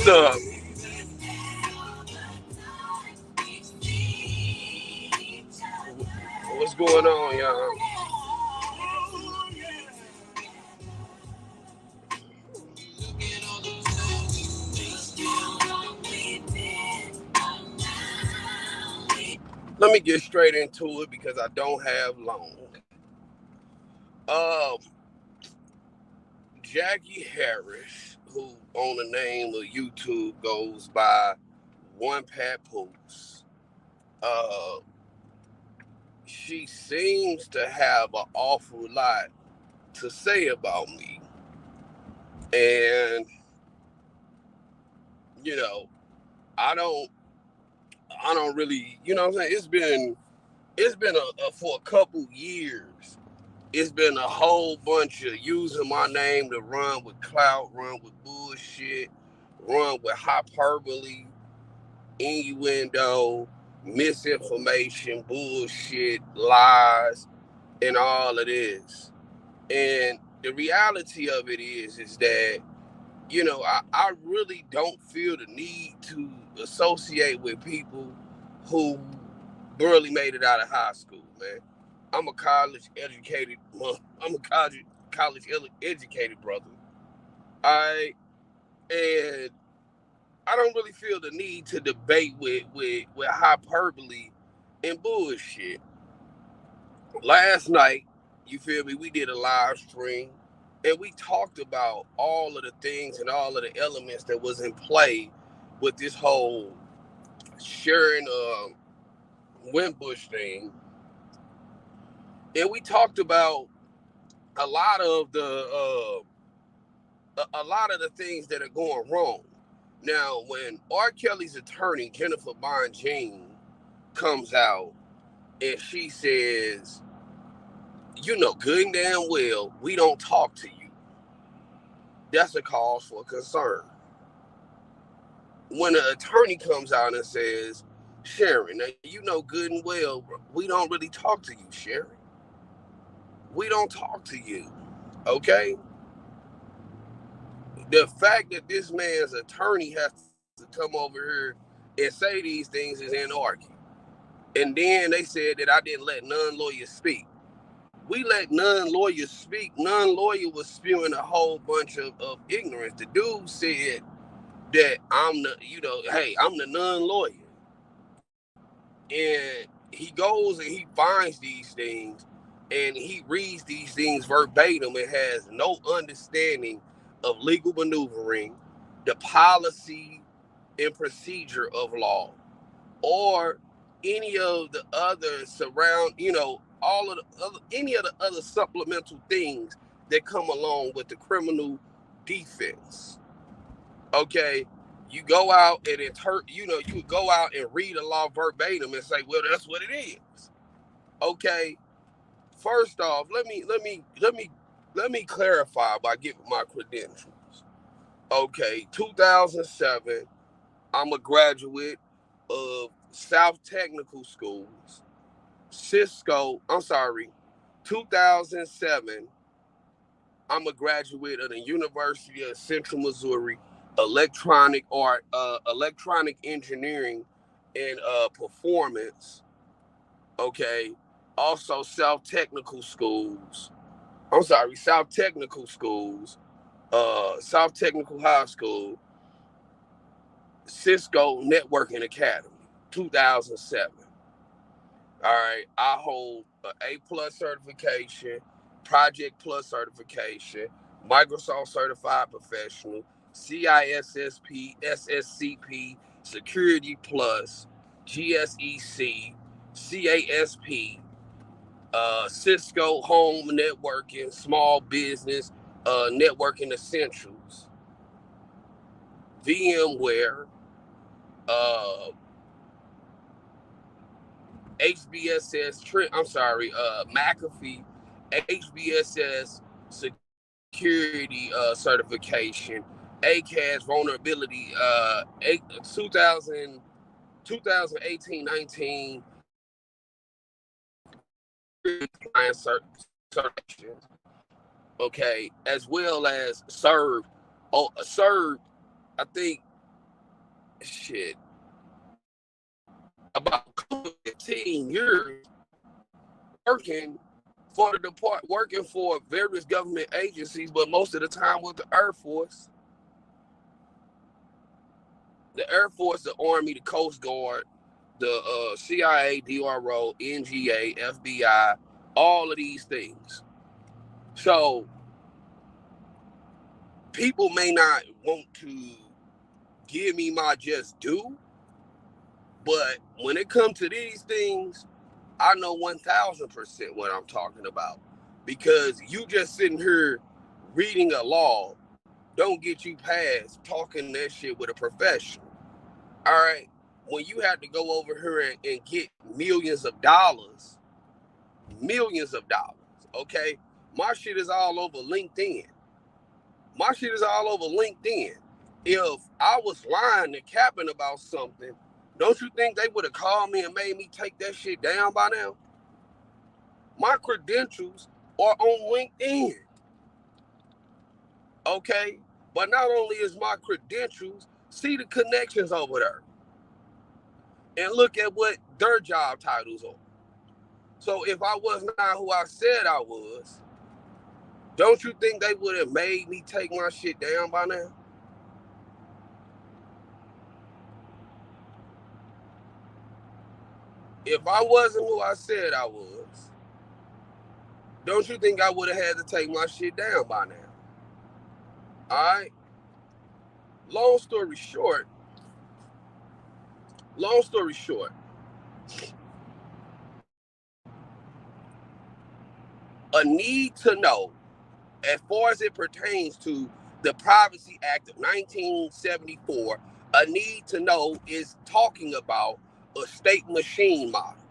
What's up? What's going on, y'all? Let me get straight into it because I don't have long. Um, Jackie Harris, who on the name of YouTube goes by One Papoose, uh, she seems to have an awful lot to say about me. And, you know, I don't really, what I'm saying? It's been for a couple years. It's been a whole bunch of using my name to run with clout, run with bullshit, run with hyperbole, innuendo, misinformation, bullshit, lies, and all of this. And the reality of it is that, I really don't feel the need to associate with people who barely made it out of high school, man. I'm a college educated, educated brother. And I don't really feel the need to debate with hyperbole and bullshit. Last night, you feel me? We did a live stream and we talked about all of the things and all of the elements that was in play with this whole sharing Wimbush thing. And we talked about a lot of the things that are going wrong. Now, when R. Kelly's attorney, Jennifer Bonjean, comes out and she says, you know good and damn well we don't talk to you, that's a cause for concern. When an attorney comes out and says, Sharon, now you know good and well we don't really talk to you, Sharon. We don't talk to you, okay? The fact that this man's attorney has to come over here and say these things is inarguable. And then they said that I didn't let non-lawyers speak. We let non-lawyers speak. Non-lawyer was spewing a whole bunch of ignorance. The dude said that I'm the non-lawyer. And he goes and he finds these things and he reads these things verbatim and has no understanding of legal maneuvering, the policy and procedure of law, or any of the other all of the other any of the other supplemental things that come along with the criminal defense. Okay, you go out and you would go out and read a law verbatim and say, well, that's what it is. Okay, first off, let me clarify by giving my credentials. Okay, 2007, I'm a graduate of South Technical Schools. 2007, I'm a graduate of the University of Central Missouri, electronic engineering and performance. Okay, also South Technical Schools, South Technical High School, Cisco Networking Academy, 2007. All right, I hold an A+ certification, Project Plus certification, Microsoft Certified Professional, CISSP, SSCP, Security Plus, GSEC, CASP, Cisco Home Networking, Small Business Networking Essentials, VMware, McAfee, HBSS security certification, ACAS vulnerability, 2018-19 client certifications, okay, as well as served, I think shit, about 15 years working for the department, working for various government agencies, but most of the time with the Air Force. The Air Force, the Army, the Coast Guard, the CIA, DRO, NGA, FBI, all of these things. So people may not want to give me my just due, but when it comes to these things, I know 1000% what I'm talking about. Because you just sitting here reading a law don't get you past talking that shit with a professional. All right. When you have to go over here and get millions of dollars, okay? My shit is all over LinkedIn. If I was lying and capping about something, don't you think they would have called me and made me take that shit down by now? My credentials are on LinkedIn. Okay? But not only is my credentials, see the connections over there. And look at what their job titles are. So if I was not who I said I was, don't you think they would have made me take my shit down by now? If I wasn't who I said I was, don't you think I would have had to take my shit down by now? All right? Long story short, a need to know, as far as it pertains to the Privacy Act of 1974, a need to know is talking about a state machine model.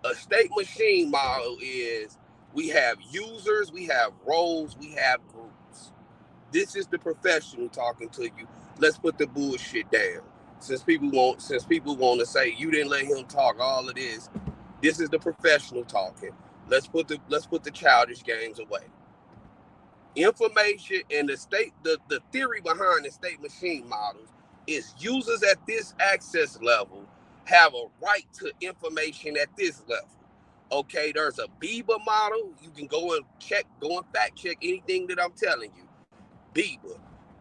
A state machine model is we have users, we have roles, we have groups. This is the professional talking to you. Let's put the bullshit down. Since people want to say you didn't let him talk all of this, this is the professional talking. Let's put the childish games away. Information and the theory behind the state machine models is users at this access level have a right to information at this level. Okay, there's a BIBA model. You can go and fact check anything that I'm telling you. BIBA,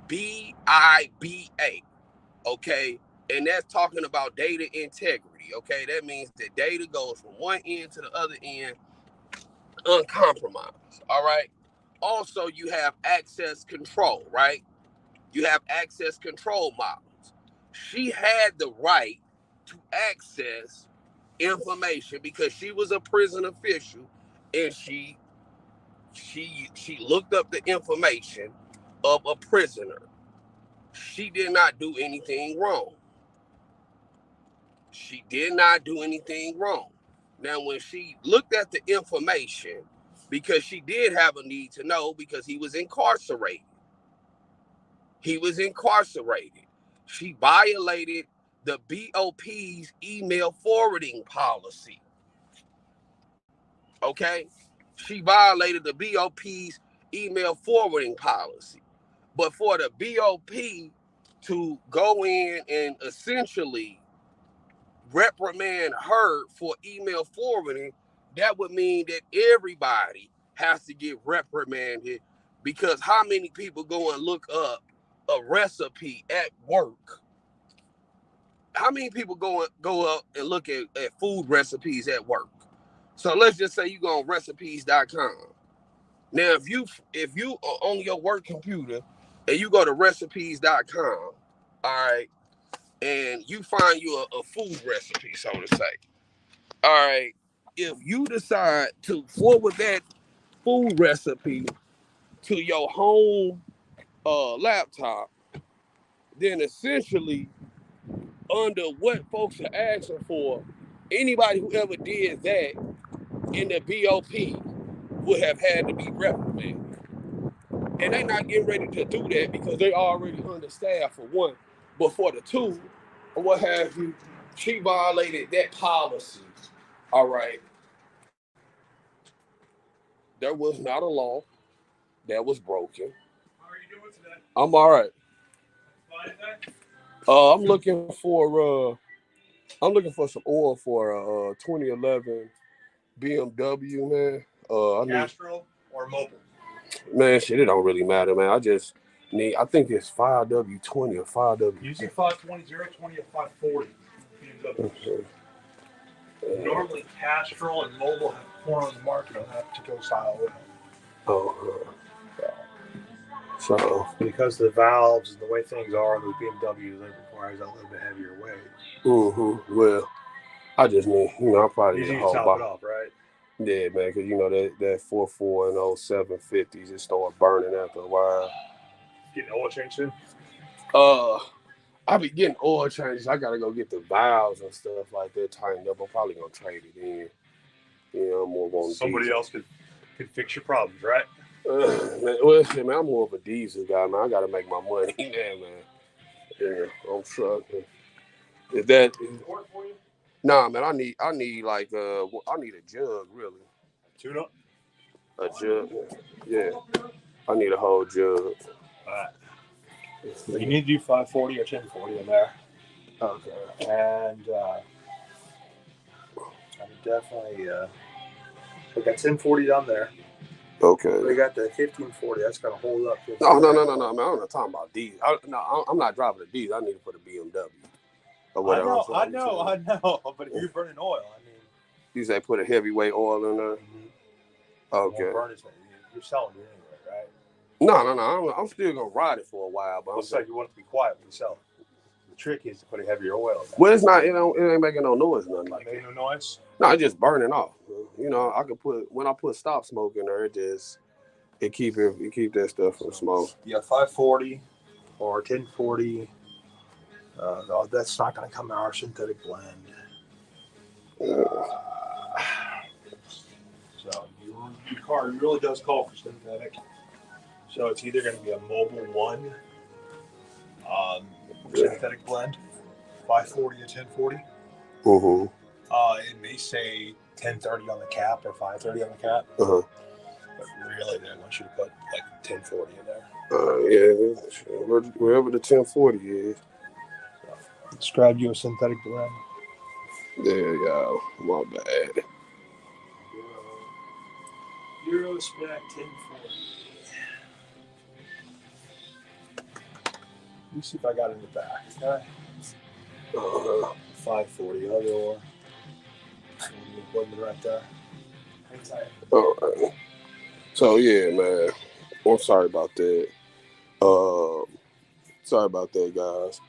BIBA. Okay, and that's talking about data integrity. Okay, that means that data goes from one end to the other end uncompromised. All right. Also, you have access control, right? You have access control models. She had the right to access information because she was a prison official, and she looked up the information of a prisoner. She did not do anything wrong. Now, when she looked at the information, because she did have a need to know, because he was incarcerated. She violated the BOP's email forwarding policy. Okay? She violated the BOP's email forwarding policy. But for the BOP to go in and essentially reprimand her for email forwarding, that would mean that everybody has to get reprimanded, because how many people go and look up a recipe at work? How many people go up and look at food recipes at work? So let's just say you go on recipes.com. Now, if you are on your work computer and you go to recipes.com, all right, and you find you a food recipe, so to say, all right, if you decide to forward that food recipe to your home laptop, then essentially, under what folks are asking for, anybody who ever did that in the BOP would have had to be reprimanded. And they're not getting ready to do that because they already understaffed, for one. But for the two, or what have you, she violated that policy. All right. There was not a law that was broken. How are you doing today? I'm all right. Fine, I'm looking for some oil for a 2011 BMW, man. Castrol or Mobile? Man, shit, it don't really matter, man. I think it's 5W20 or 5W. Usually 520, 020, or 540. BMW. Normally, Castrol and Mobile have more on the market on that particular style oil. So because the valves and the way things are on the BMW, that requires a little bit heavier weight. Well, I just need, I probably need a to whole top it off, right? Yeah, man, because that 4.4 and 0750s, it start burning after a while. Getting oil change soon? I be getting oil changes. I gotta go get the valves and stuff like that tightened up. I'm probably gonna trade it in. I'm more on somebody diesel. Else could fix your problems, right? Man, I'm more of a diesel guy, man. I gotta make my money, man. Yeah, I'm trucking. Is that work for you? Nah, man. I need like I need a jug, really. Tune up. A jug. Yeah. I need a whole jug. All right. You need to do 540 or 1040 in there. Okay. And I'm definitely we got 1040 down there. Okay. We got the 1540. That's gonna hold up. No, man. I'm not talking about diesel. I'm not driving a diesel. I need it for the BMW. I know. But if you're burning oil, I mean, you say put a heavyweight oil in there. Mm-hmm. Okay. You're selling it anyway, right? No. I'm still gonna ride it for a while, but Looks like you want it to be quiet when you sell it. The trick is to put a heavier oil. Well, it's not. It ain't making no noise, nothing like that. Making no noise. No, it's just burning off. I can when I put stop smoke in there, it keep that stuff from smoke. Yeah, 540 or 1040. That's not going to come out our synthetic blend. So your car really does call for synthetic. So it's either going to be a Mobile 1 synthetic blend, 540 or 1040. Mm-hmm. It may say 1030 on the cap or 530 on the cap. Uh-huh. But really, they want you to put like 1040 in there. Yeah, wherever the 1040 is. Let's grab you a synthetic blend. There you go. My bad. Euro spec 1040. Let me see if I got it in the back. Okay. 540 other or right there. All right. So yeah, man. I'm sorry about that. Sorry about that, guys.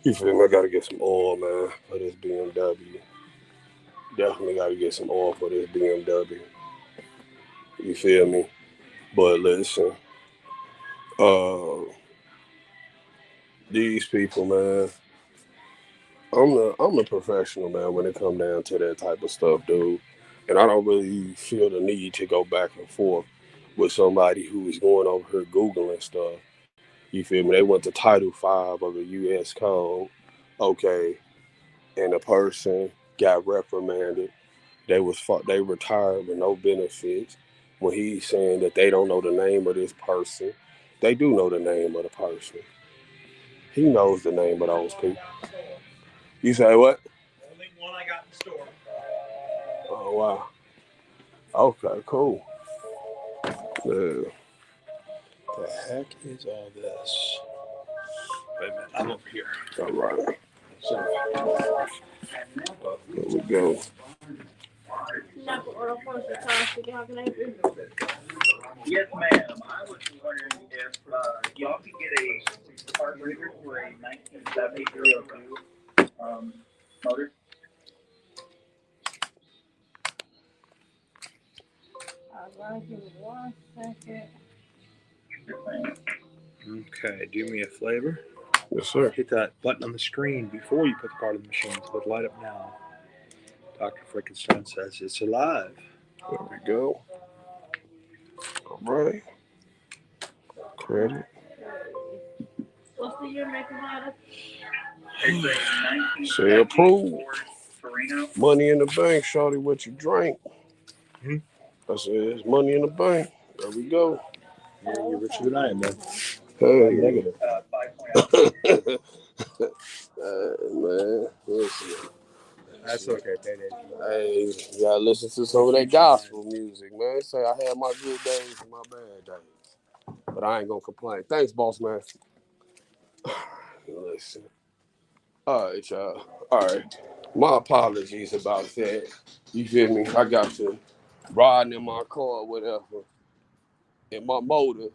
You feel me? I gotta get some oil, man, for this BMW. Definitely gotta get some oil for this BMW. You feel me? But listen, these people, man. I'm a professional, man, when it comes down to that type of stuff, dude. And I don't really feel the need to go back and forth with somebody who is going over here Googling stuff. You feel me? They went to Title 5 of the U.S. Code, okay, and a person got reprimanded. They retired with no benefits. When he's saying that they don't know the name of this person, they do know the name of the person. He knows the name of those people. You say what? Only one I got in the store. Oh, wow. Okay, cool. Yeah. The heck is all this? Wait a minute, I'm over here. All right. Sorry. Here we go. Yes, ma'am. I was wondering if y'all could get a carburetor for a 1970 motor. Give me 1 second. Okay, do me a flavor. Yes, sir. Hit that button on the screen before you put the part in the machine. So it light up now. Dr. Frickenstein says it's alive. There we go. All right. Credit. What's the year, make, and model? Say approved. Money in the bank, shawty, what you drank. Hmm? I said, it's money in the bank. There we go. You're richer than I am, man. Hey, negative. Man, listen. That's okay, Payday. Hey, you gotta listen to some of that gospel music, man. Say I had my good days and my bad days, but I ain't gonna complain. Thanks, boss man. Listen. All right, y'all. All right. My apologies about that. You feel me? I got to riding in my car or whatever, and my motor.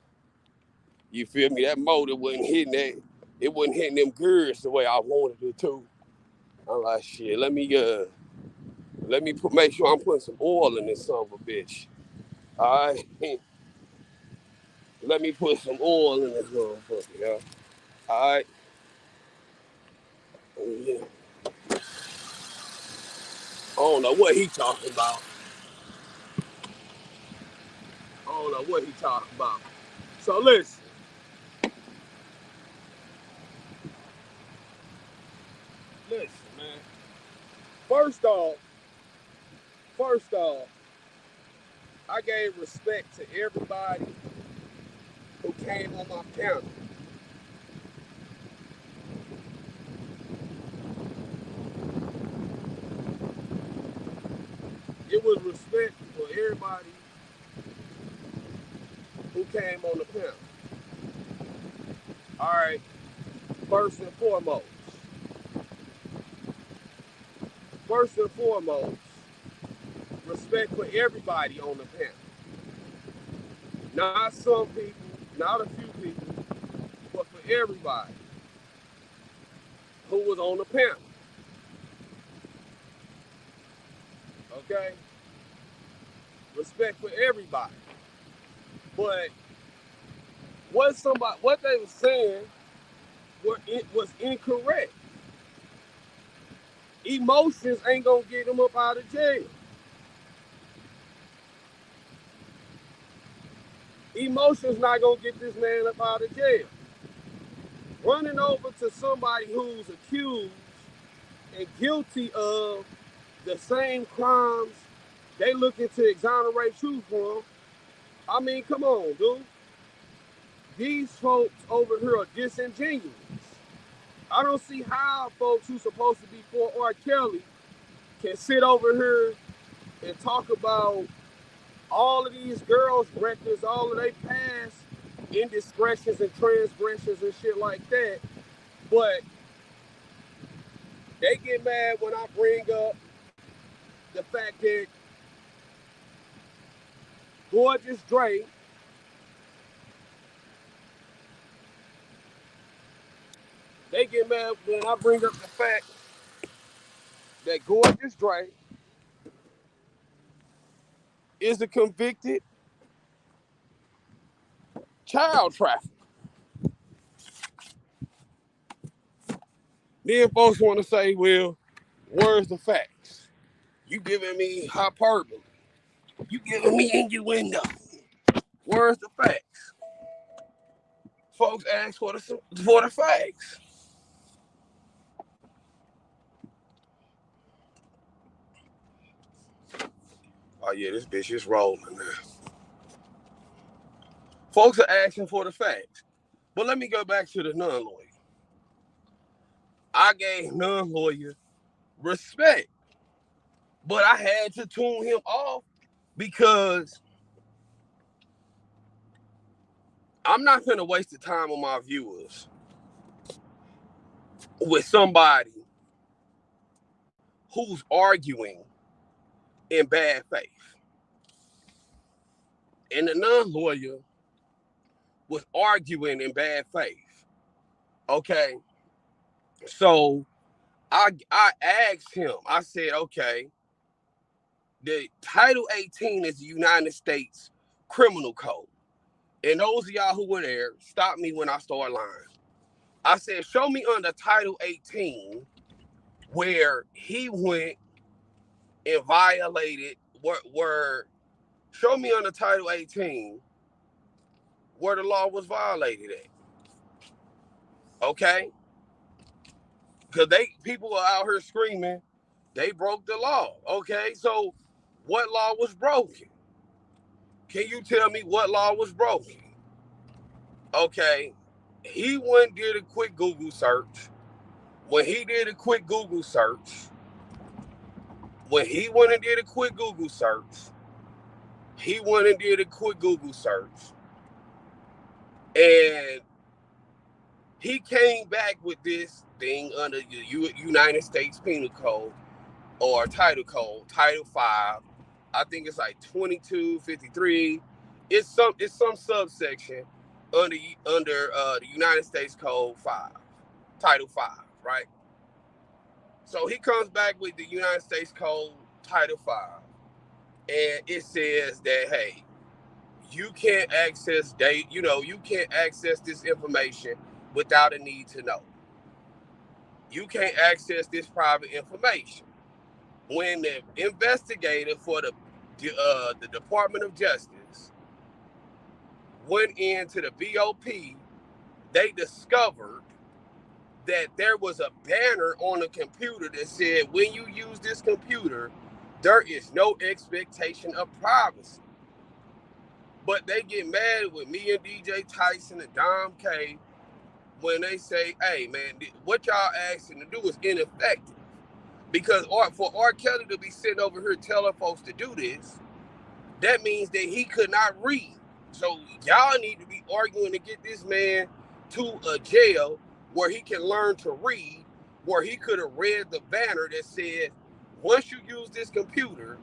You feel me? That motor wasn't hitting that. It wasn't hitting them gears the way I wanted it to. I'm like, shit. Let me make sure I'm putting some oil in this son of a bitch. All right. Let me put some oil in this motherfucker, yeah. All right. Yeah. I don't know what he talking about. I don't know what he talking about. So listen. Listen, man. First off, I gave respect to everybody who came on my panel. It was respect for everybody who came on the panel. All right. First and foremost, respect for everybody on the panel. Not some people, not a few people, but for everybody who was on the panel. Okay? Respect for everybody. But what they were saying was incorrect. Emotions ain't gonna get them up out of jail. Emotions not gonna get this man up out of jail. Running over to somebody who's accused and guilty of the same crimes they looking to exonerate you from. I mean, come on, dude. These folks over here are disingenuous. I don't see how folks who's supposed to be for R. Kelly can sit over here and talk about all of these girls' records, all of their past indiscretions and transgressions and shit like that. But they get mad when I bring up the fact that Gorgeous Dre they get mad when I bring up the fact that Gorgeous Dre is a convicted child trafficker. Then folks want to say, well, where's the facts? You giving me hyperbole. You giving me innuendo. Where's the facts? Folks ask for the facts. Oh yeah, this bitch is rolling now. Folks are asking for the facts. But let me go back to the non-lawyer. I gave non-lawyer respect. But I had to tune him off because I'm not going to waste the time on my viewers with somebody who's arguing in bad faith. And the non-lawyer was arguing in bad faith. Okay. So I asked him, I said, okay, the Title 18 is the United States Criminal Code. And those of y'all who were there, stop me when I start lying. I said, show me under Title 18 where he went and violated, where show me under Title 18 where the law was violated at. Okay? Because people are out here screaming they broke the law. Okay, so what law was broken? Can you tell me what law was broken? Okay, He went and did a quick Google search. When he did a quick Google search, he went and did a quick Google search, and he came back with this thing under the United States Penal Code or Title Code, Title 5. I think it's like 2253. It's some subsection under the United States Code 5, Title 5, right? So he comes back with the United States Code Title 5, and it says that, hey, you can't access you can't access this information without a need to know. You can't access this private information. When the investigator for the Department of Justice went into the BOP, they discovered that there was a banner on the computer that said, when you use this computer, there is no expectation of privacy. But they get mad with me and DJ Tyson and Dom K when they say, hey, man, what y'all asking to do is ineffective. Because for R. Kelly to be sitting over here telling folks to do this, that means that he could not read. So y'all need to be arguing to get this man to a jail where he can learn to read, where he could have read the banner that said, once you use this computer,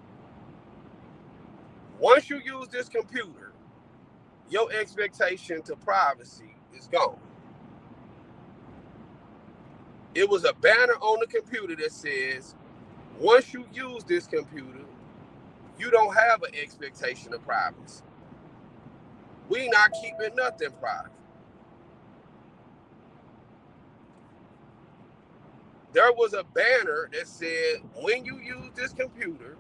your expectation to privacy is gone. It was a banner on the computer that says, once you use this computer, you don't have an expectation of privacy. We not keeping nothing private. There was a banner that said, when you use this computer,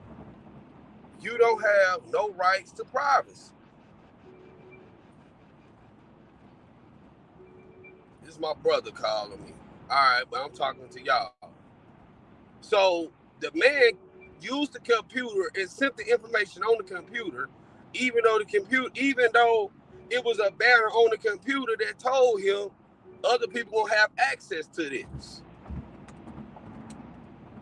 you don't have no rights to privacy. This is my brother calling me. All right, but I'm talking to y'all. So the man used the computer and sent the information on the computer, even though it was a banner on the computer that told him other people gonna have access to this.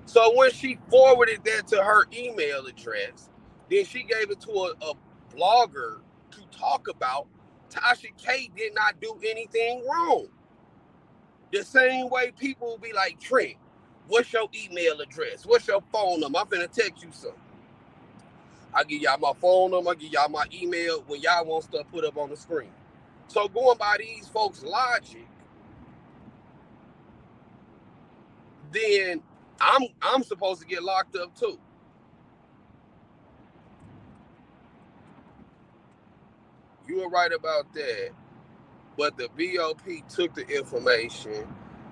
So when she forwarded that to her email address, then she gave it to a blogger to talk about. Tasha K did not do anything wrong. The same way people will be like, Trent, what's your email address? What's your phone number? I'm finna text you something. I give y'all my phone number, I give y'all my email when y'all want stuff put up on the screen. So going by these folks' logic, then I'm supposed to get locked up too. You were right about that. But the BOP took the information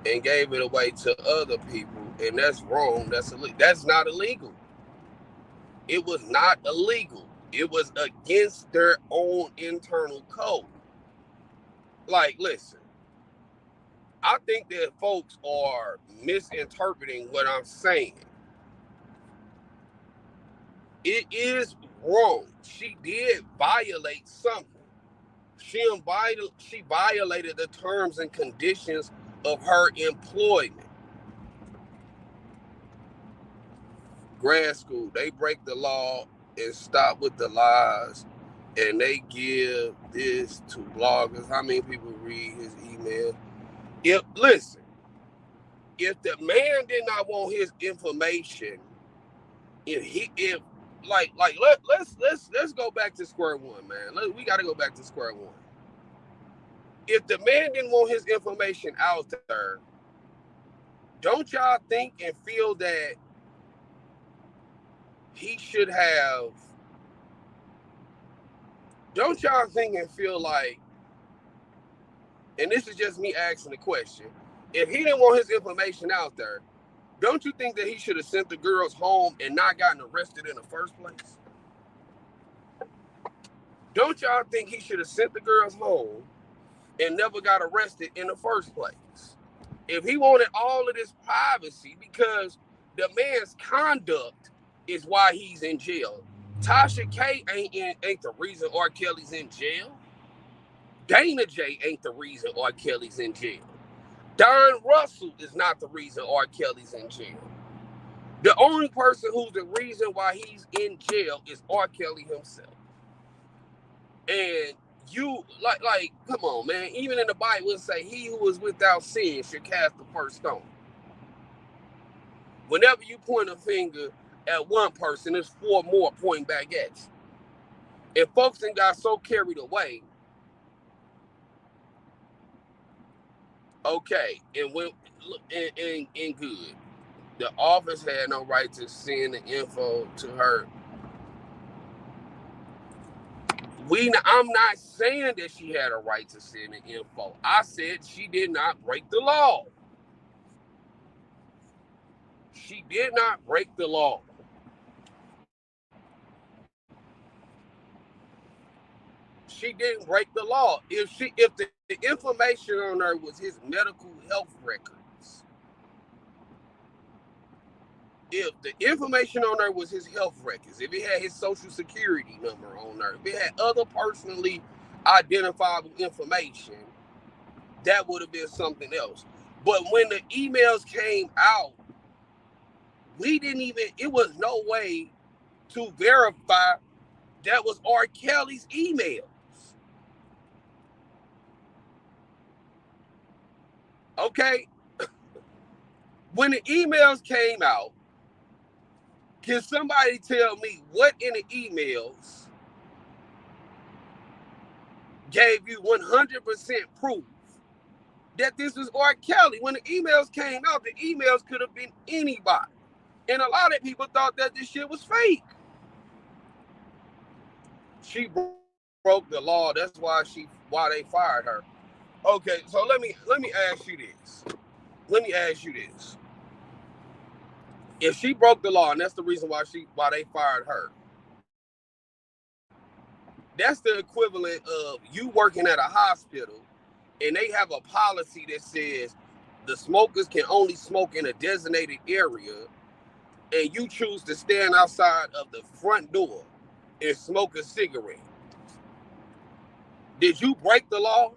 and gave it away to other people, and that's wrong. That's not illegal. It was not illegal. It was against their own internal code. Like, listen, I think that folks are misinterpreting what I'm saying. It is wrong. She did violate something. She violated the terms and conditions of her employment. Grad school, they break the law and stop with the lies, and they give this to bloggers. How many people read his email? If the man did not want his information, let's go back to square one, man. We got to go back to square one. If the man didn't want his information out there, don't y'all think and feel that he should have? Don't y'all think and feel like, and this is just me asking the question, if he didn't want his information out there, don't you think that he should have sent the girls home and not gotten arrested in the first place? Don't y'all think he should have sent the girls home and never got arrested in the first place? If he wanted all of this privacy, because the man's conduct is why he's in jail. Tasha K ain't the reason R. Kelly's in jail. Dana J ain't the reason R. Kelly's in jail. Don Russell is not the reason R. Kelly's in jail. The only person who's the reason why he's in jail is R. Kelly himself. And you, like, come on, man. Even in the Bible, it say, he who is without sin should cast the first stone. Whenever you point a finger at one person, there's 4 more pointing back at you. And folks then got so carried away. Okay, and when and good. The office had no right to send the info to her. I'm not saying that she had a right to send the info. I said she did not break the law. She did not break the law. She didn't break the law. If the information on her was his medical health records, if the information on her was his health records, if it had his social security number on her, if it had other personally identifiable information, that would have been something else. But when the emails came out, it was no way to verify that was R. Kelly's emails. Okay? When the emails came out, can somebody tell me what in the emails gave you 100% proof that this was R. Kelly? When the emails came out, the emails could have been anybody. And a lot of people thought that this shit was fake. She broke the law. That's why they fired her. Okay, so let me ask you this. If she broke the law, and that's the reason why they fired her, that's the equivalent of you working at a hospital and they have a policy that says the smokers can only smoke in a designated area, and you choose to stand outside of the front door and smoke a cigarette. Did you break the law?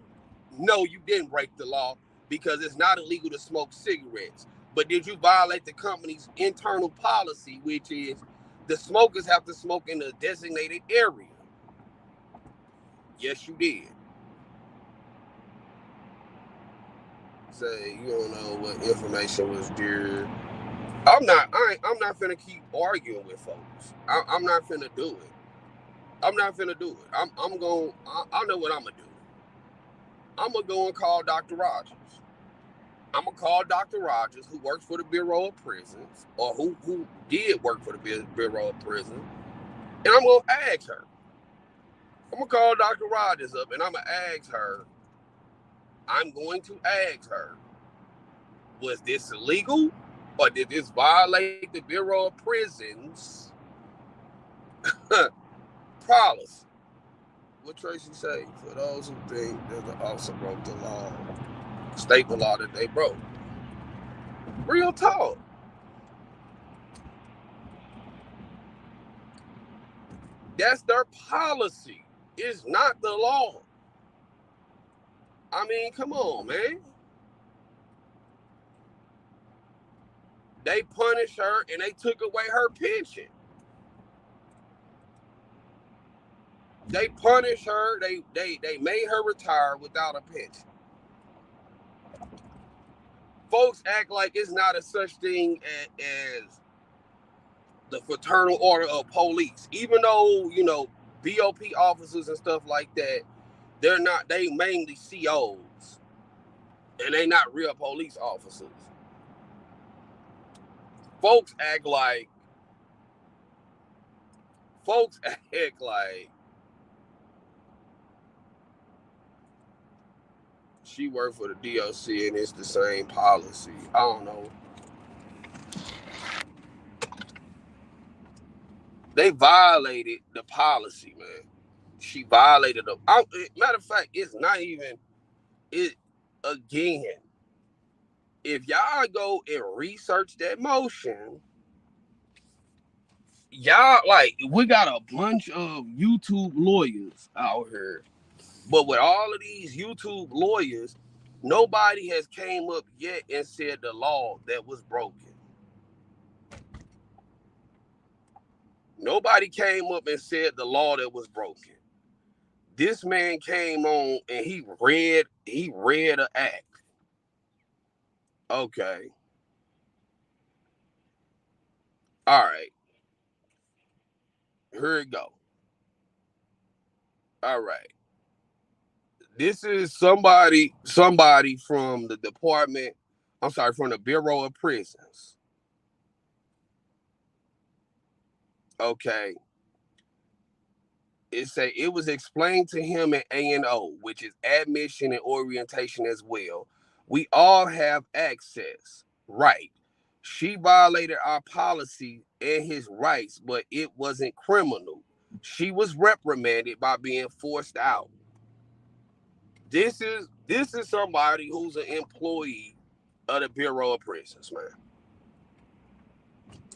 No, you didn't break the law, because it's not illegal to smoke cigarettes. But did you violate the company's internal policy, which is the smokers have to smoke in a designated area? Yes, you did. Say you don't know what information was there. I'm not finna keep arguing with folks. I'm not finna do it. I know what I'm gonna do. I'm gonna go and call Dr. Rogers. I'm gonna call Dr. Rogers, who works for the Bureau of Prisons, or who did work for the Bureau of Prisons, and I'm gonna ask her. I'm gonna call Dr. Rogers up, and I'm going to ask her, was this illegal, or did this violate the Bureau of Prisons policy? What Tracy say? For those who think that the officer broke the law, state the law that they broke. Real talk. That's their policy. It's not the law. I mean, come on, man. They punished her and they took away her pension. They punished her. They made her retire without a pension. Folks act like it's not a such thing as the fraternal order of police. Even though, BOP officers and stuff like that, they mainly COs. And they not real police officers. Folks act like she worked for the DOC and it's the same policy. I don't know. They violated the policy, man. She violated them. Matter of fact, it's not even it again. If y'all go and research that motion, y'all, we got a bunch of YouTube lawyers out here But with all of these YouTube lawyers, nobody has came up yet and said the law that was broken. Nobody came up and said the law that was broken. This man came on and he read an act. Okay. All right. Here we go. All right. This is somebody from the department, from the Bureau of Prisons. Okay. It was explained to him at A&O, which is admission and orientation as well. We all have access, right? She violated our policy and his rights, but it wasn't criminal. She was reprimanded by being forced out. This is somebody who's an employee of the Bureau of Prisons, man.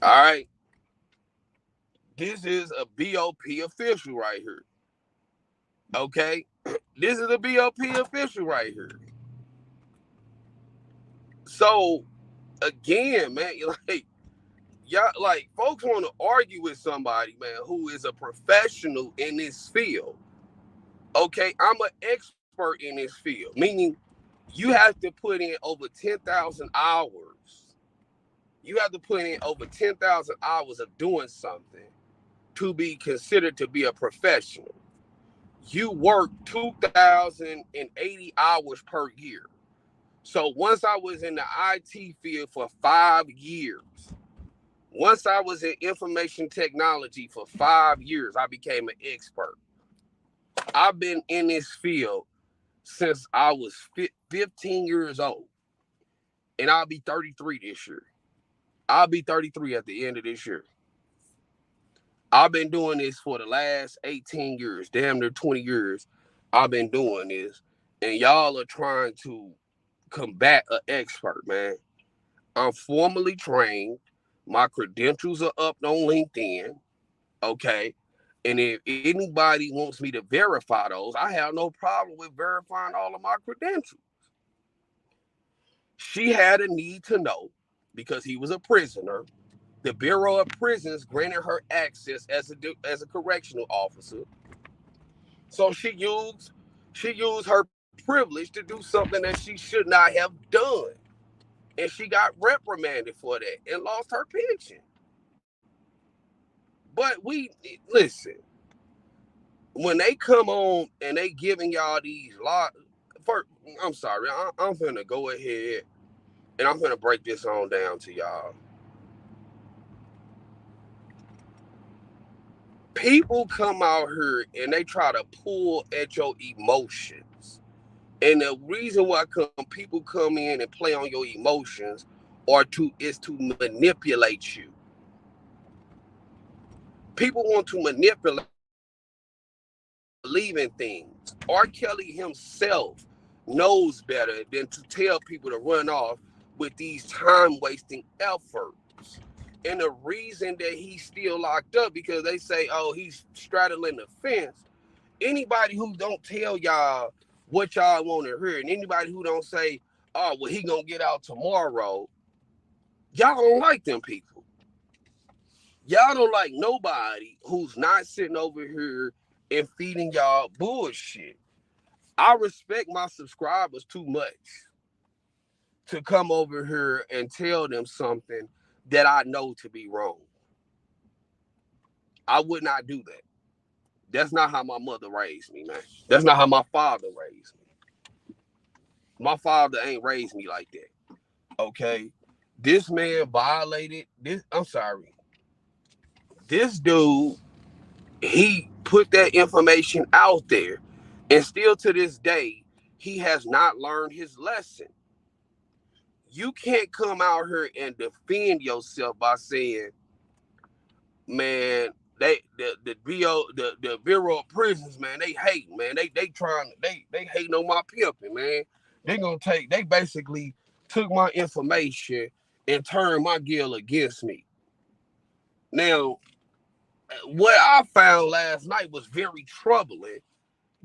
All right. This is a BOP official right here. Okay? This is a BOP official right here. So, again, man, y'all, folks want to argue with somebody, man, who is a professional in this field. Okay? I'm an expert in this field, meaning you have to put in over 10,000 hours. You have to put in over 10,000 hours of doing something to be considered to be a professional. You work 2,080 hours per year. So once I was in the IT field for 5 years, once I was in information technology for 5 years, I became an expert. I've been in this field since I was 15 years old, and I'll be 33 this year. I'll be 33 at the end of this year. I've been doing this for the last 18 years, damn near 20 years. I've been doing this, and y'all are trying to combat an expert, man. I'm formally trained. My credentials are up on LinkedIn, okay? And if anybody wants me to verify those, I have no problem with verifying all of my credentials. She had a need to know because he was a prisoner. The Bureau of Prisons granted her access as a correctional officer. So she used her privilege to do something that she should not have done. And she got reprimanded for that and lost her pension. But listen, when they come on and they giving y'all these I'm sorry, I'm finna go ahead and I'm finna break this on down to y'all. People come out here and they try to pull at your emotions. And the reason why people come in and play on your emotions is to manipulate you. People want to manipulate believing things. R. Kelly himself knows better than to tell people to run off with these time-wasting efforts. And the reason that he's still locked up because they say, oh, he's straddling the fence. Anybody who don't tell y'all what y'all want to hear, and anybody who don't say, oh, well, he gonna get out tomorrow, y'all don't like them people. Y'all don't like nobody who's not sitting over here and feeding y'all bullshit. I respect my subscribers too much to come over here and tell them something that I know to be wrong. I would not do that. That's not how my mother raised me, man. That's not how my father raised me. My father ain't raised me like that. Okay? This man violated this. I'm sorry. This dude, he put that information out there. And still to this day, he has not learned his lesson. You can't come out here and defend yourself by saying, man, the Bureau of Prisons, man, they hate, man. They hating on my pimping, man. They basically took my information and turned my deal against me. Now, what I found last night was very troubling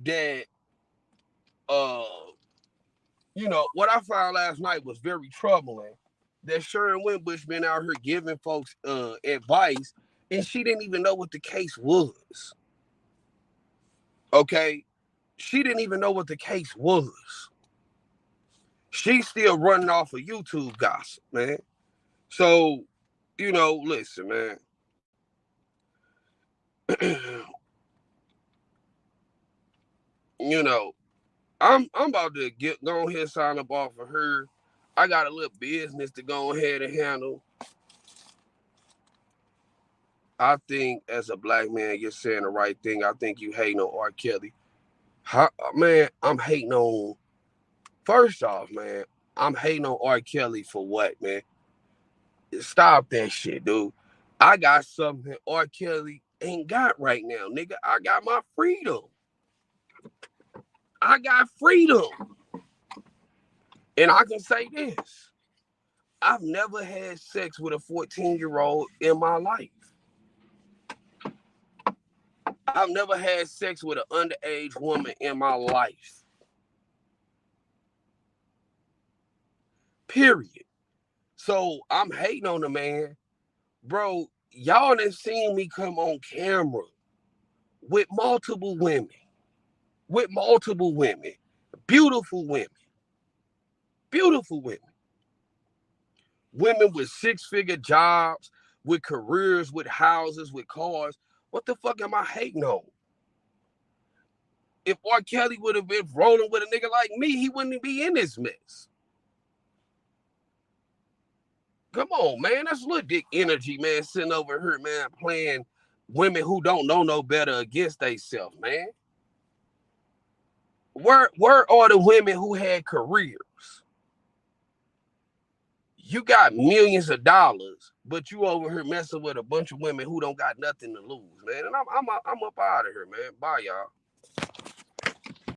that you know, what I found last night was very troubling. That Sharon Winbush been out here giving folks advice, and she didn't even know what the case was. Okay? She didn't even know what the case was. She's still running off of YouTube gossip, man. So, you know, listen, man. You know, I'm about to go ahead and sign up off of her. I got a little business to go ahead and handle. I think as a black man, you're saying the right thing. I think you hating on R. Kelly. Man, I'm hating on. First off, man, I'm hating on R. Kelly for what, man? Stop that shit, dude. I got something R. Kelly ain't got right now, nigga. I got my freedom. I got freedom. And I can say this. I've never had sex with a 14-year-old in my life. I've never had sex with an underage woman in my life. Period. So I'm hating on the man. Bro, y'all done seen me come on camera with multiple women. With multiple women. Beautiful women. Beautiful women. Women with 6-figure jobs, with careers, with houses, with cars. What the fuck am I hating on? If R. Kelly would have been rolling with a nigga like me, he wouldn't be in this mess. Come on, man. That's little dick energy, man, sitting over here, man, playing women who don't know no better against themselves, man. Where are the women who had careers? You got millions of dollars, but you over here messing with a bunch of women who don't got nothing to lose, man. And I'm up out of here, man. Bye, y'all.